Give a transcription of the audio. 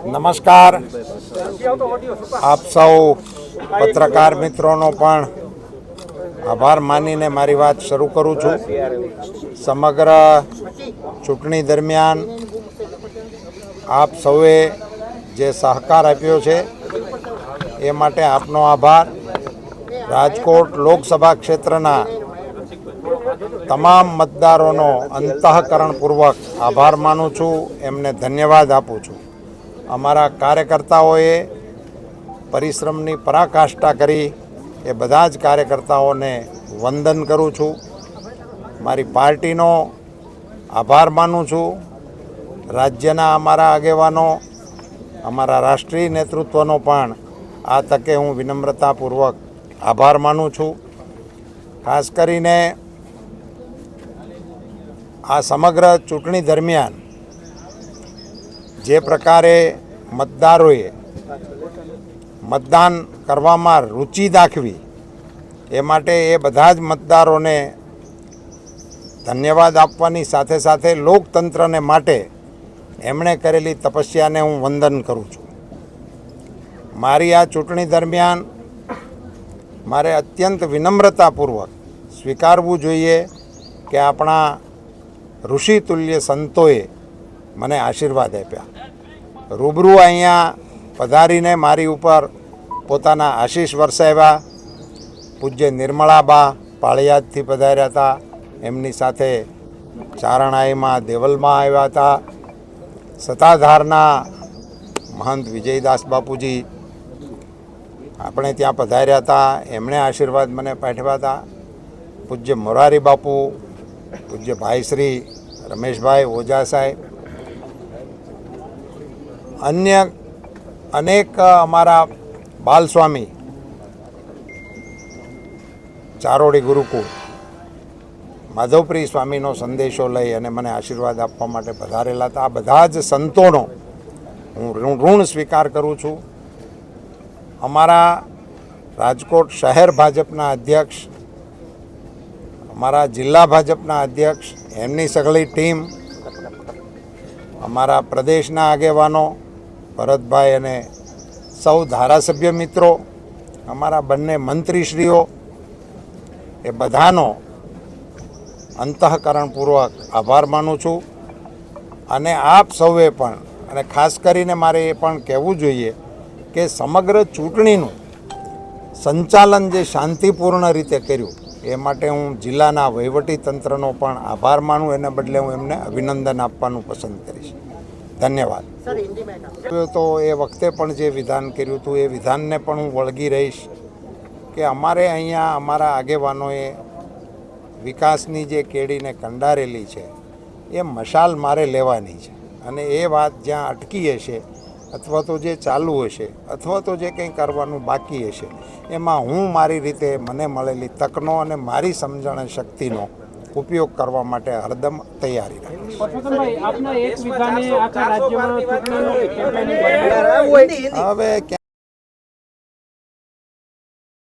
નમસ્કાર. આપ સૌ પત્રકાર મિત્રોનો પણ આભાર માનીને મારી વાત શરૂ કરું છું. સમગ્ર ચૂંટણી દરમિયાન આપ સૌએ જે સહકાર આપ્યો છે એ માટે આપનો આભાર. રાજકોટ લોકસભા ક્ષેત્રના તમામ મતદારોનો અંતઃકરણપૂર્વક આભાર માનું છું, એમને ધન્યવાદ આપું છું. અમારા કાર્યકર્તાઓએ પરિશ્રમની પરાકાષ્ઠા કરી એ બધા જ કાર્યકર્તાઓને વંદન કરું છું. મારી પાર્ટીનો આભાર માનું છું. રાજ્યના અમારા આગેવાનો, અમારા રાષ્ટ્રીય નેતૃત્વનો પણ આ તકે હું વિનમ્રતાપૂર્વક આભાર માનું છું. ખાસ કરીને આ સમગ્ર ચૂંટણી દરમિયાન જે પ્રકારે મતદારોએ મતદાન કરવામાં રુચિ દાખવી એ માટે એ બધા જ મતદારોને ધન્યવાદ આપવાની સાથે સાથે લોકતંત્રને માટે એમણે કરેલી તપસ્યાને હું વંદન કરું છું. મારી આ ચૂંટણી દરમિયાન મારે અત્યંત વિનમ્રતાપૂર્વક સ્વીકારવું જોઈએ કે આપણા ઋષિતુલ્ય સંતોએ મને આશીર્વાદ આપ્યા. રૂબરૂ અહીંયા પધારીને મારી ઉપર પોતાના આશીષ વરસાવ્યા. પૂજ્ય નિર્મળાબા પાળિયાદથી પધાર્યા હતા, એમની સાથે ચારણાઈમાં દેવલમાં આવ્યા હતા. સત્તાધારના મહંત વિજયદાસ બાપુજી આપણે ત્યાં પધાર્યા હતા, એમણે આશીર્વાદ મને પાઠવ્યા હતા. પૂજ્ય મોરારી બાપુ, પૂજ્ય ભાઈ શ્રી રમેશભાઈ ઓઝા સાહેબ, અન્ય અનેક અમારા બાલસ્વામી ચારોડી ગુરુકુળ માધવપ્રિય સ્વામીનો સંદેશો લઈ અને મને આશીર્વાદ આપવા માટે પધારેલા હતા. આ બધા જ સંતોનો હું ઋણ સ્વીકાર કરું છું. અમારા રાજકોટ શહેર ભાજપના અધ્યક્ષ, અમારા જિલ્લા ભાજપના અધ્યક્ષ, એમની સઘળી ટીમ, અમારા પ્રદેશના આગેવાનો ભરતભાઈ અને સૌ ધારાસભ્ય મિત્રો, અમારા બંને મંત્રીશ્રીઓ, એ બધાનો અંતઃકરણપૂર્વક આભાર માનું છું. અને આપ સૌએ પણ, અને ખાસ કરીને મારે એ પણ કહેવું જોઈએ કે સમગ્ર ચૂંટણીનું સંચાલન જે શાંતિપૂર્ણ રીતે કર્યું એ માટે હું જિલ્લાના વહીવટીતંત્રનો પણ આભાર માનું. એના બદલે હું એમને અભિનંદન આપવાનું પસંદ કરીશ. ધન્યવાદ. તો એ વખતે પણ જે વિધાન કર્યું હતું એ વિધાનને પણ હું વળગી રહીશ કે અમારે અહીંયા અમારા આગેવાનોએ વિકાસની જે કેડીને કંડારેલી છે એ મશાલ મારે લેવાની છે. અને એ વાત જ્યાં અટકી હશે અથવા તો જે ચાલુ હશે અથવા તો જે કંઈ કરવાનું બાકી હશે એમાં હું મારી રીતે મને મળેલી તકનો અને મારી સમજણ શક્તિનો ઉપયોગ કરવા માટે હરદમ તૈયારી રાખીશ. હવે